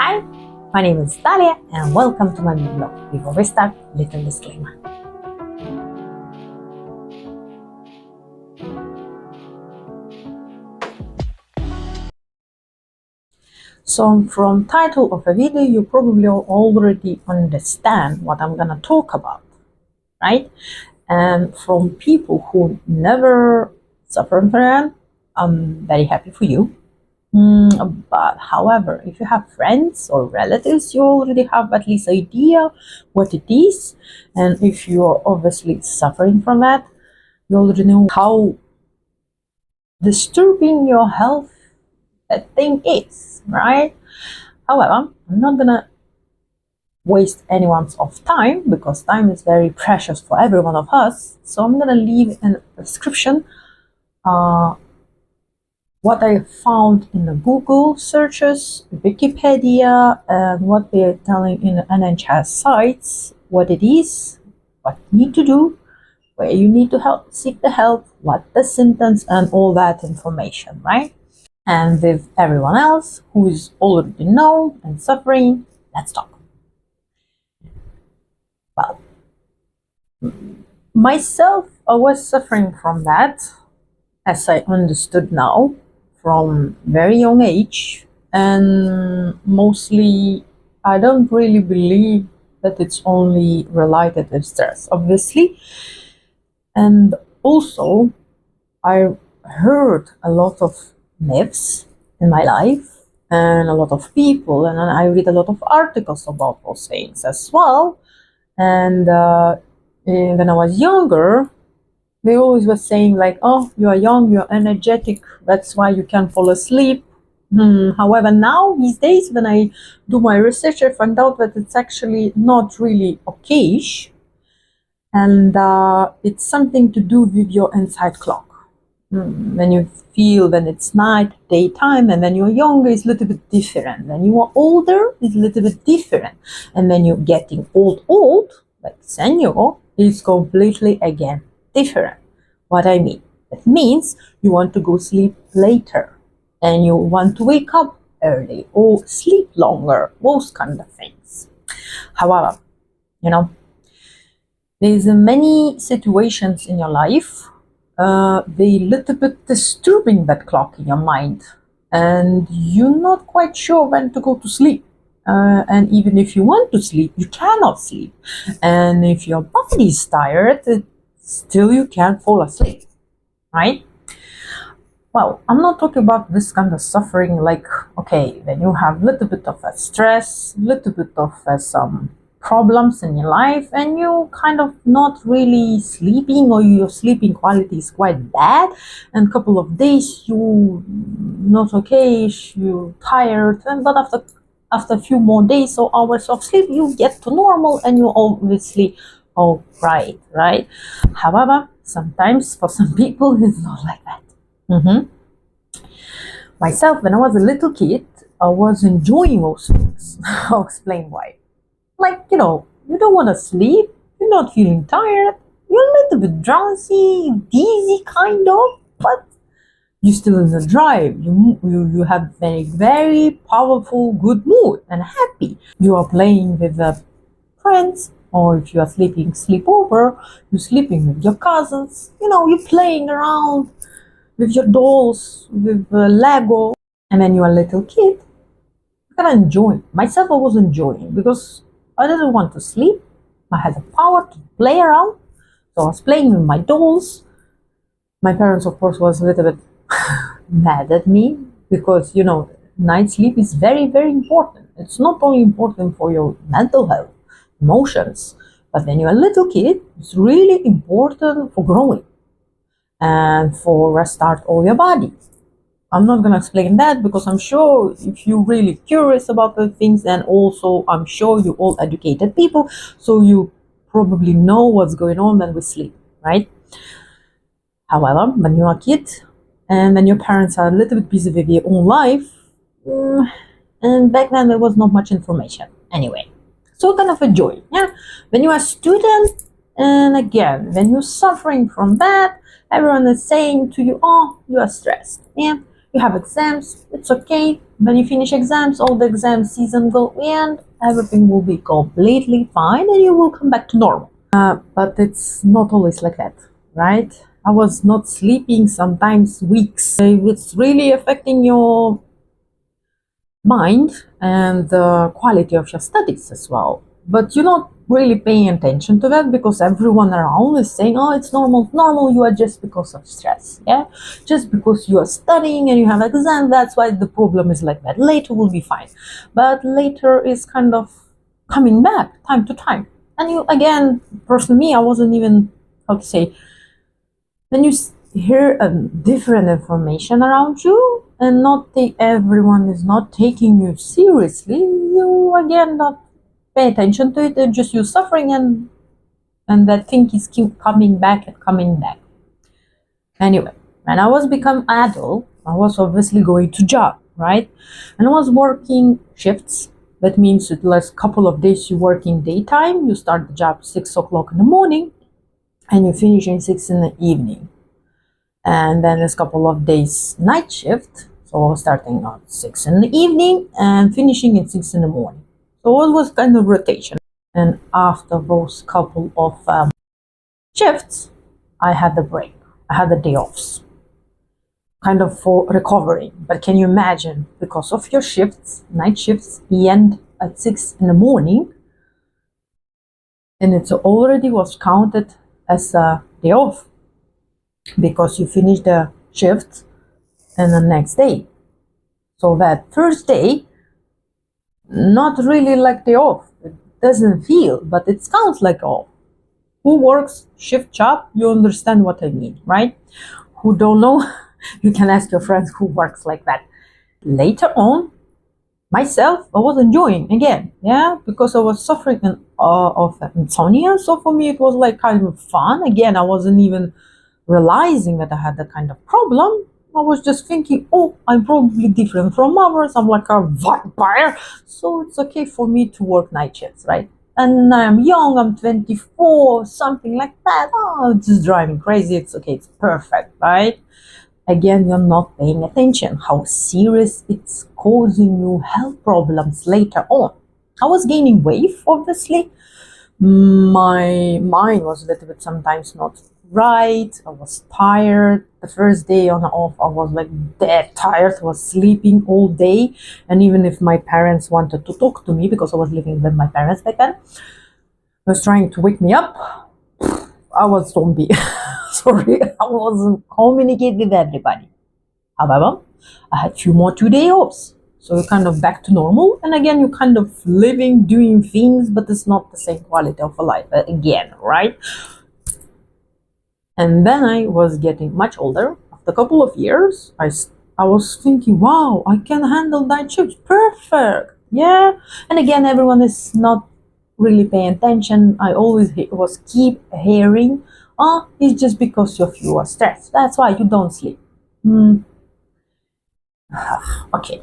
Hi, my name is Dalia and welcome to my new blog. Before we start, little disclaimer. So from title of a video, you probably already understand what I'm gonna talk about, right? And from people who never suffered from it, I'm very happy for you. But however, if you have friends or relatives, you already have at least idea what it is. And if you are obviously suffering from that, you already know how disturbing your health that thing is, right? However, I'm not gonna waste anyone's of time because time is very precious for every one of us. So I'm gonna leave in the description what I found in the Google searches, Wikipedia, and what they're telling in the NHS sites, what it is, what you need to do, where you need to seek the help, what the symptoms, and all that information, right? And with everyone else who is already known and suffering, let's talk. Well, myself, I was suffering from that, as I understood now, from very young age, and mostly I don't really believe that it's only related with stress, obviously. And also I heard a lot of myths in my life and a lot of people, and I read a lot of articles about those things as well. And when I was younger, they always were saying like, oh, you are young, you're energetic, that's why you can fall asleep. However, now these days when I do my research, I find out that it's actually not really okay-ish, and it's something to do with your inside clock. When you feel when it's night, daytime, and when you're younger, it's a little bit different. When you are older, it's a little bit different. And when you're getting old, like senior, it's completely again different. What I mean, it means you want to go sleep later and you want to wake up early or sleep longer, those kind of things. However, there's many situations in your life, they little bit disturbing that clock in your mind, and you're not quite sure when to go to sleep. And even if you want to sleep, you cannot sleep. And if your body is tired, still you can't fall asleep, right? Well, I'm not talking about this kind of suffering like, okay, when you have a little bit of a stress, little bit of some problems in your life, and you kind of not really sleeping, or your sleeping quality is quite bad, and a couple of days you not okay, you're tired, but after a few more days or hours of sleep, you get to normal and you're obviously all right? However, sometimes for some people it's not like that. Myself, when I was a little kid, I was enjoying those things. I'll explain why. Like, you don't want to sleep, you're not feeling tired, you're a little bit drowsy, dizzy kind of, but you're still in the drive. You have very, very powerful, good mood and happy. You are playing with friends, or if you are sleepover, you're sleeping with your cousins. You're playing around with your dolls, with Lego. And when you're a little kid, you can enjoy. Myself, I was enjoying because I didn't want to sleep. I had the power to play around. So I was playing with my dolls. My parents, of course, was a little bit mad at me because, night sleep is very, very important. It's not only important for your mental health, emotions, but when you're a little kid, it's really important for growing and for restart all your body. I'm not going to explain that because I'm sure if you're really curious about the things, and also I'm sure you're all educated people, so you probably know what's going on when we sleep, right? However, when you're a kid and when your parents are a little bit busy with their own life, and back then there was not much information anyway, so kind of enjoy. When you're a student, and again, when you're suffering from that, everyone is saying to you, oh, you are stressed. You have exams, it's okay. When you finish exams, all the exam season will end, everything will be completely fine and you will come back to normal. But it's not always like that, right? I was not sleeping sometimes weeks. It's really affecting your mind and the quality of your studies as well. But you're not really paying attention to that because everyone around is saying, oh, it's normal, you are just because of stress. Yeah, just because you are studying and you have exam, that's why the problem is like that. Later will be fine. But later is kind of coming back time to time. And you, again, personally, me, I wasn't even, how to say, when you hear different information around you and not take everyone is not taking you seriously, you again not pay attention to it and just you suffering and that thing is keep coming back and coming back. Anyway, when I was become adult, I was obviously going to job, right? And I was working shifts. That means it was a couple of days you work in daytime, you start the job 6 o'clock in the morning and you finish in 6 in the evening. And then there's a couple of days night shift, so starting at 6 in the evening and finishing at 6 in the morning. So it was kind of rotation. And after those couple of shifts, I had the break. I had the day offs, kind of for recovering. But can you imagine, because of your shifts, night shifts, you end at 6 in the morning, and it already was counted as a day off because you finish the shift and the next day. So that first day, not really like day off. It doesn't feel, but it sounds like off. Who works shift job, you understand what I mean, right? Who don't know, you can ask your friends who works like that. Later on, myself, I was enjoying again, yeah, because I was suffering of insomnia. So for me, it was like kind of fun. Again, I wasn't even realizing that I had that kind of problem. I was just thinking, oh, I'm probably different from others. I'm like a vampire. So it's okay for me to work night shifts, right? And I'm young, I'm 24, something like that. Oh, it's just driving crazy. It's okay, it's perfect, right? Again, you're not paying attention how serious it's causing you health problems later on. I was gaining weight, obviously. My mind was a little bit sometimes not right. I was tired. The first day on and off, I was like dead tired. I was sleeping all day. And even if my parents wanted to talk to me, because I was living with my parents back then, was trying to wake me up, I was zombie. Sorry, I wasn't communicating with everybody. However, I had 2 days. So you're kind of back to normal. And again, you're kind of living, doing things, but it's not the same quality of a life again, right? And then I was getting much older. After a couple of years, I was thinking, wow, I can handle night shifts. Perfect. Yeah. And again, everyone is not really paying attention. I always was keep hearing, oh, it's just because of you are stressed. That's why you don't sleep. Okay.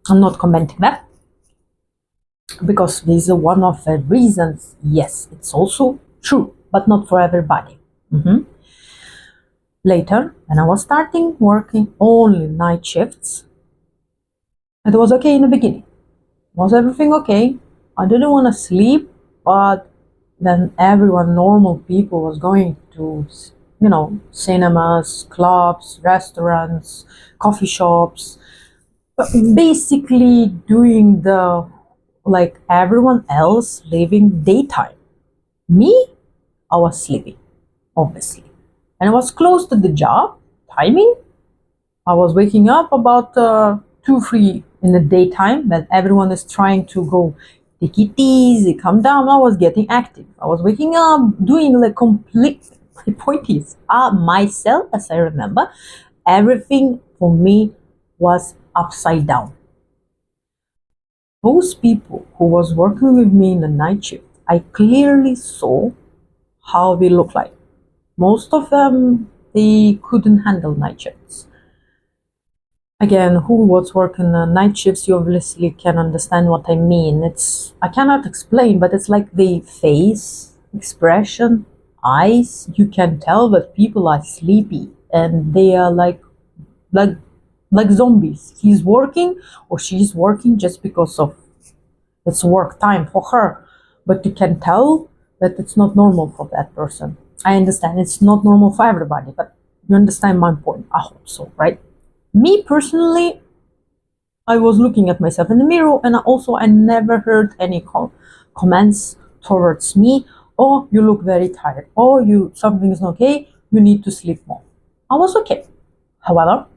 I'm not commenting that because this is one of the reasons. Yes, it's also true, but not for everybody. Later, when I was starting working only night shifts, it was okay in the beginning. Was everything okay? I didn't want to sleep, but then everyone, normal people, was going to, cinemas, clubs, restaurants, coffee shops, basically doing the like everyone else living daytime. Me, I was sleeping, obviously, and I was close to the job timing. I was waking up about 2, 3 in the daytime when everyone is trying to go take it easy, come down. I was getting active. I was waking up, doing like complete. My point is, myself, as I remember, everything for me was upside down. Those people who was working with me in the night shift, I clearly saw how they look like. Most of them, they couldn't handle night shifts. Again, who was working night shifts, you obviously can understand what I mean. I cannot explain, but it's like the face, expression, eyes. You can tell that people are sleepy and they are like like zombies. He's working or she's working just because of it's work time for her. But you can tell that it's not normal for that person. I understand it's not normal for everybody, but you understand my point. I hope so, right? Me personally, I was looking at myself in the mirror, and I never heard any comments towards me. Oh, you look very tired. Oh, something is not okay. You need to sleep more. I was okay. However,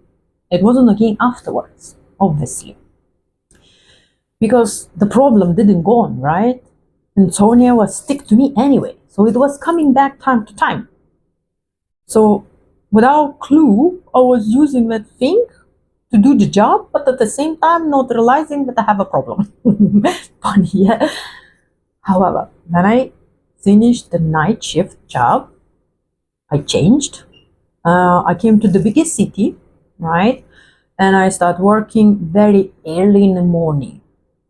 it wasn't okay afterwards, obviously, because the problem didn't go on, right? And Sonia was stick to me anyway, so it was coming back time to time. So without clue, I was using that thing to do the job, but at the same time not realizing that I have a problem. Funny, yeah. However, when I finished the night shift job, I changed. I came to the biggest city, right? And I started working very early in the morning.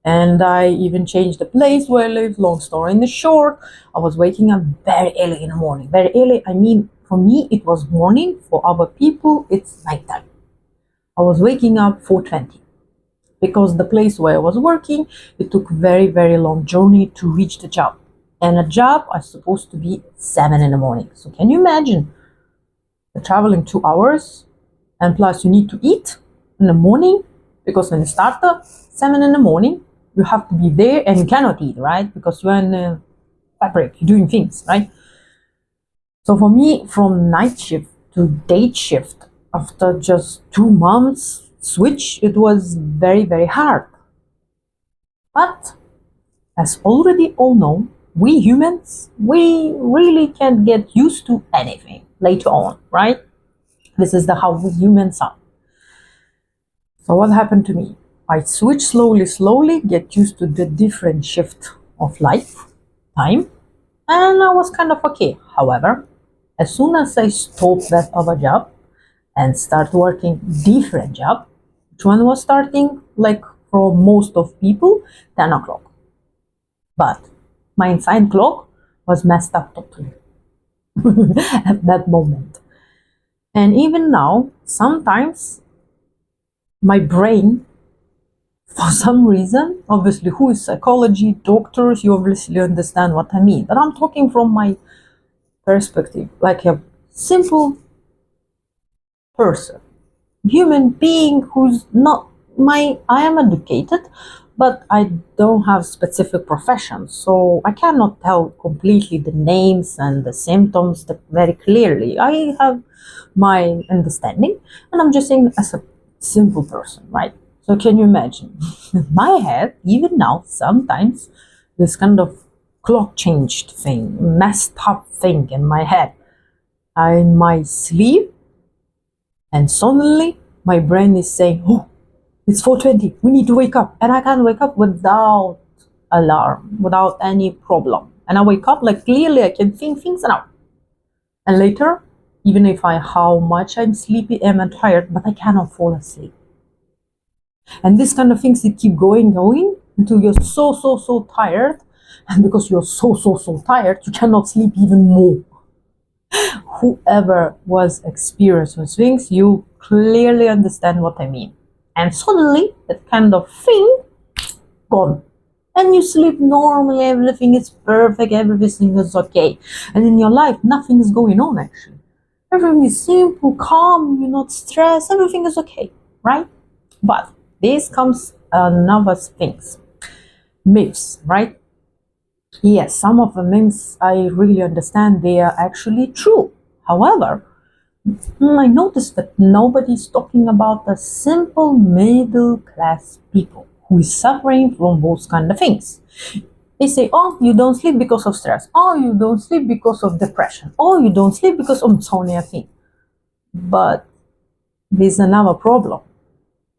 And I even changed the place where I live. Long story in the short, I was waking up very early in the morning. Very early, I mean, for me, it was morning. For other people, it's nighttime. I was waking up 4:20 because the place where I was working, it took very, very long journey to reach the job. And a job is supposed to be 7 in the morning. So can you imagine traveling 2 hours, and plus you need to eat in the morning, because when you start at 7 in the morning, you have to be there and you cannot eat, right? Because you're in a fabric, you're doing things, right? So for me, from night shift to day shift, after just 2 months switch, it was very, very hard. But as already all know, we humans, we really can't get used to anything later on, right? This is how we humans are. So what happened to me? I switched slowly, get used to the different shift of life, time, and I was kind of okay. However, as soon as I stopped that other job and start working different job, which one was starting like for most of people, 10 o'clock. But my inside clock was messed up totally at that moment. And even now, sometimes my brain, for some reason, obviously, who is psychology, doctors, you obviously understand what I mean. But I'm talking from my perspective, like a simple person, human being who's not I am educated, but I don't have specific profession, so I cannot tell completely the names and the symptoms very clearly. I have my understanding, and I'm just saying as a simple person, right? So can you imagine? In my head, even now, sometimes this kind of clock changed thing, messed up thing in my head. I might sleep, and suddenly my brain is saying, "Oh, it's 4:20. We need to wake up," and I can't wake up without alarm, without any problem. And I wake up like clearly I can think things out. And later, even if how much I'm sleepy and I'm tired, but I cannot fall asleep. And this kind of things, they keep going until you're so tired. And because you're so tired, you cannot sleep even more. Whoever was experiencing those things, you clearly understand what I mean. And suddenly, that kind of thing, gone. And you sleep normally, everything is perfect, everything is okay. And in your life, nothing is going on actually. Everything is simple, calm, you're not stressed, everything is okay, right? But this comes another things. Myths, right? Yes, some of the myths I really understand, they are actually true. However, I noticed that nobody's talking about the simple middle class people who is suffering from those kind of things. They say, oh, you don't sleep because of stress. Oh, you don't sleep because of depression. Oh, you don't sleep because of insomnia thing. But there's another problem.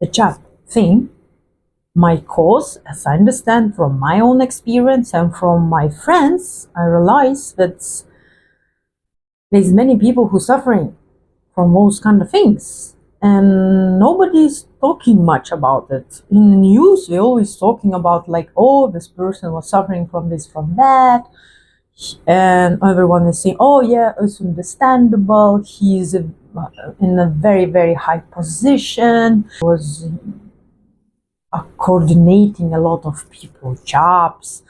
The job thing might cause, as I understand from my own experience and from my friends, I realize that there's many people who are suffering from those kind of things, and nobody's talking much about it. In the news, we're always talking about like, oh, this person was suffering from this, from that, And everyone is saying, oh yeah, it's understandable, he's in a very very high position, was coordinating a lot of people's jobs,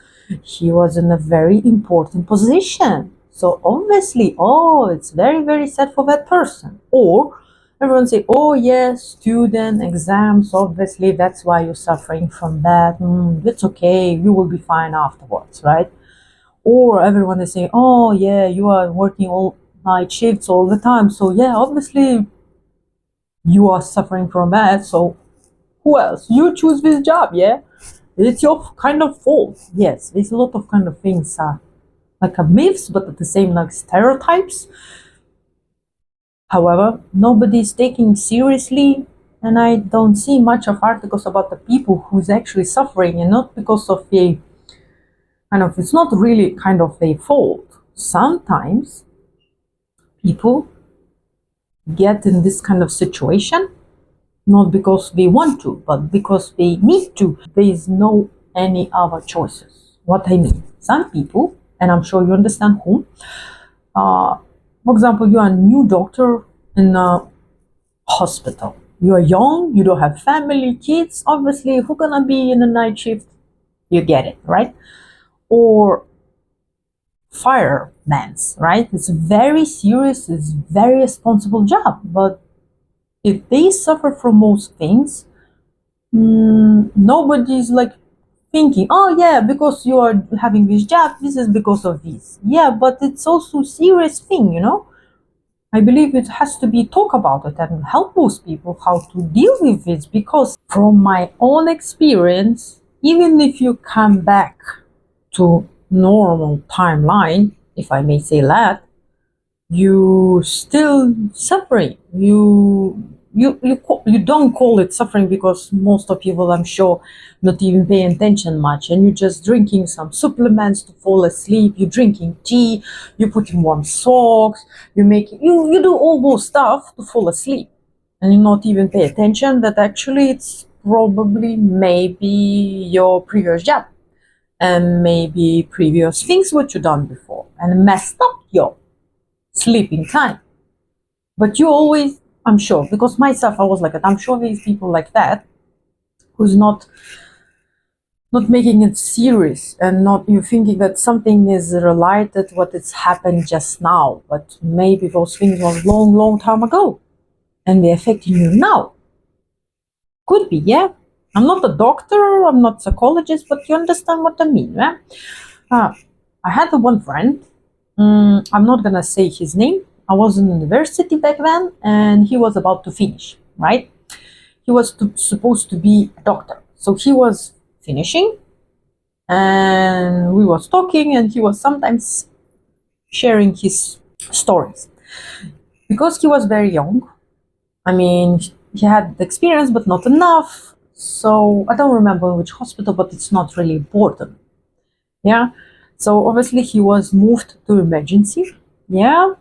he was in a very important position, so obviously, oh, it's very very sad for that person. Or everyone say, oh yes, student exams, obviously that's why you're suffering from that. It's okay, you will be fine afterwards, right? Or everyone is saying, oh yeah, you are working all night shifts all the time, so yeah, obviously you are suffering from that, so who else? You choose this job, yeah? It's your kind of fault. Yes, there's a lot of kind of things, like a myths, but at the same like stereotypes. However, nobody's taking seriously, and I don't see much of articles about the people who's actually suffering, and not because of a kind of, it's not really kind of their fault. Sometimes people get in this kind of situation not because they want to, but because they need to. There is no any other choices. What I mean, some people, and I'm sure you understand whom. For example, you are a new doctor in a hospital. You are young, you don't have family, kids. Obviously, who gonna be in a night shift? You get it, right? Or firemen's, right? It's very serious, it's very responsible job. But if they suffer from most things, nobody's like thinking, oh yeah, because you are having this job, this is because of this. Yeah, but it's also a serious thing, you know? I believe it has to be talk about it and help those people how to deal with it, because from my own experience, even if you come back to normal timeline, if I may say that, you still suffering. You don't call it suffering because most of people, I'm sure, not even paying attention much, and you're just drinking some supplements to fall asleep, you're drinking tea, you put in warm socks, you do all those stuff to fall asleep, and you not even pay attention that actually it's probably maybe your previous job and maybe previous things what you done before and messed up your sleeping time. But you always, I'm sure, because myself I was like that, I'm sure there's people like that who's not making it serious, and not you thinking that something is related what it's happened just now, but maybe those things was long time ago and they're affecting you now. Could be, yeah. I'm not a doctor, I'm not a psychologist, but you understand what I mean, yeah? I had one friend, I'm not gonna say his name. I was in university back then, and he was about to finish, right? He was supposed to be a doctor. So he was finishing, and we was talking, and he was sometimes sharing his stories. Because he was very young, I mean, he had the experience, but not enough. So I don't remember which hospital, but it's not really important. Yeah. So obviously he was moved to emergency. Yeah.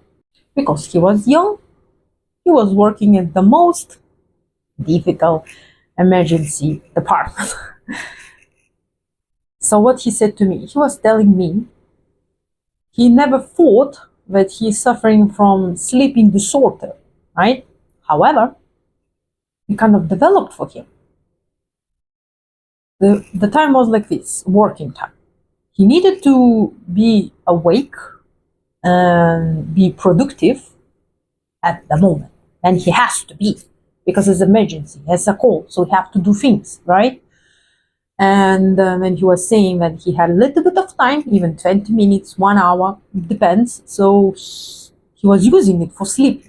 Because he was young, he was working in the most difficult emergency department. So what he said to me, he was telling me he never thought that he's suffering from sleeping disorder, right? However, it kind of developed for him. The time was like this, working time. He needed to be awake and be productive at the moment. And he has to be, because it's emergency, he has a call, so he have to do things, right? And when he was saying that he had a little bit of time, even 20 minutes, 1 hour, depends. So he was using it for sleep.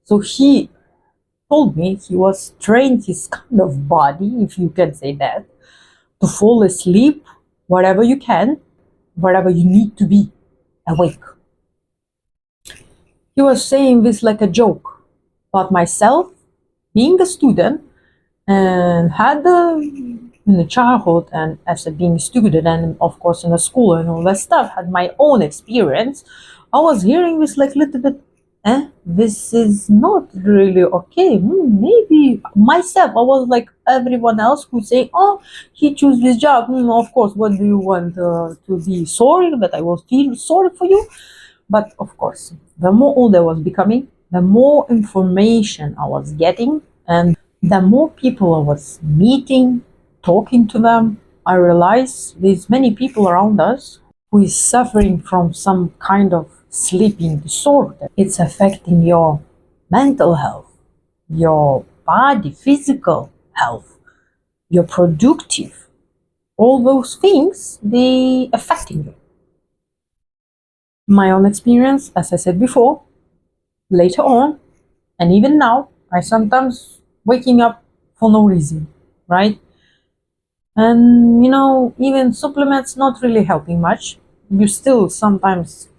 So he told me he was trained his kind of body, if you can say that, to fall asleep wherever you can, wherever you need to be awake. He was saying this like a joke, but myself, being a student, and had in the childhood and as a being a student, and of course in the school and all that stuff, had my own experience. I was hearing this like little bit, this is not really okay. Maybe myself, I was like everyone else who say, oh, he chose this job. Of course, what do you want to be sorry that I was feel sorry for you? But of course, the more old I was becoming, the more information I was getting, and the more people I was meeting, talking to them, I realized there's many people around us who is suffering from some kind of sleeping disorder. It's affecting your mental health, your body, physical health, your productive. All those things, they affecting you. My own experience, as I said before, later on, and even now, I sometimes waking up for no reason, right? And even supplements not really helping much. You still sometimes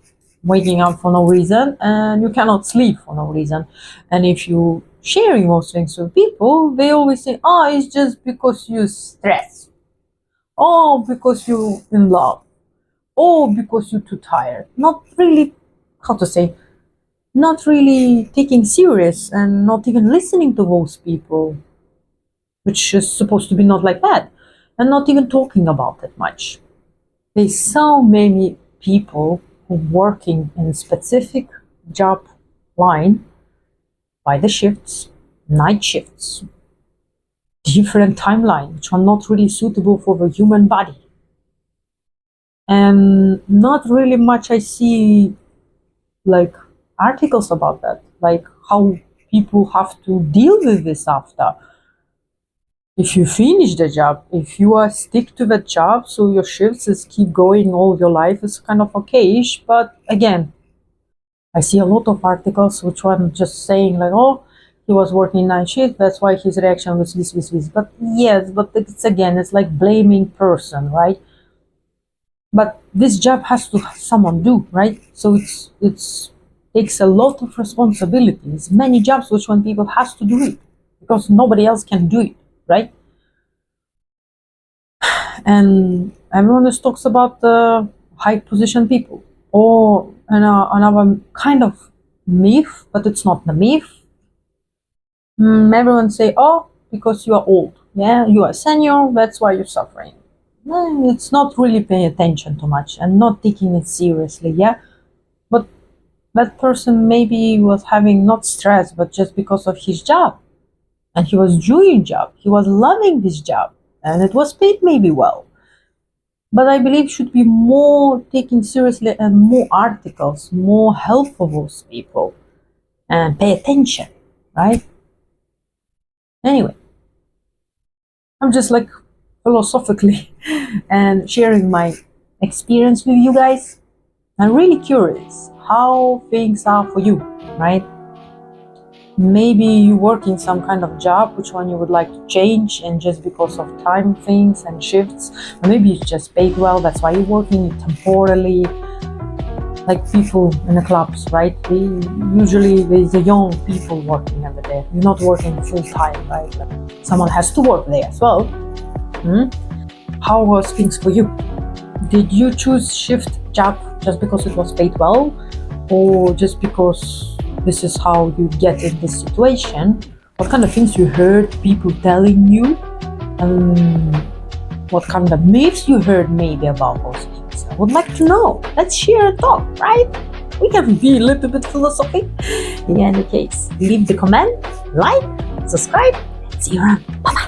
waking up for no reason, and you cannot sleep for no reason. And if you sharing those things with people, they always say, oh, it's just because you stress, oh, because you in love, oh, because you're too tired. Not really, how to say, not really taking serious and not even listening to those people, which is supposed to be not like that, and not even talking about it much. There's so many people who working in a specific job line by the shifts, night shifts, different timeline, which are not really suitable for the human body. And not really much I see like articles about that, like how people have to deal with this after. If you finish the job, if you are stick to the job, so your shifts is keep going all your life, is kind of okayish. But again, I see a lot of articles which one just saying like, oh, he was working night shift, that's why his reaction was this. But yes, but it's like blaming person, right? But this job has to someone do, right? So it's takes a lot of responsibilities. Many jobs which one people has to do it because nobody else can do it, right? And everyone just talks about the high position people, or another kind of myth, but it's not the myth. Everyone say, oh, because you are old, yeah, you are senior, that's why you're suffering. It's not really paying attention too much and not taking it seriously, yeah. But that person maybe was having not stress, but just because of his job, and he was doing job, he was loving this job, and it was paid maybe well. But I believe should be more taken seriously and more articles, more help for those people, and pay attention, right? Anyway, I'm just like philosophically and sharing my experience with you guys. I'm really curious how things are for you, right? Maybe you work in some kind of job, which one you would like to change, and just because of time things and shifts, or maybe you just paid well, that's why you're working temporarily, like people in the clubs, right? Usually there's a young people working over there. You're not working full time, right? Someone has to work there as well. How was things for you? Did you choose shift job just because it was paid well, or just because this is how you get in this situation? What kind of things you heard people telling you? What kind of myths you heard maybe about those things? I would like to know. Let's share a talk, right? We can be a little bit philosophic. In any case, leave the comment, like, subscribe, and see you around. Bye-bye.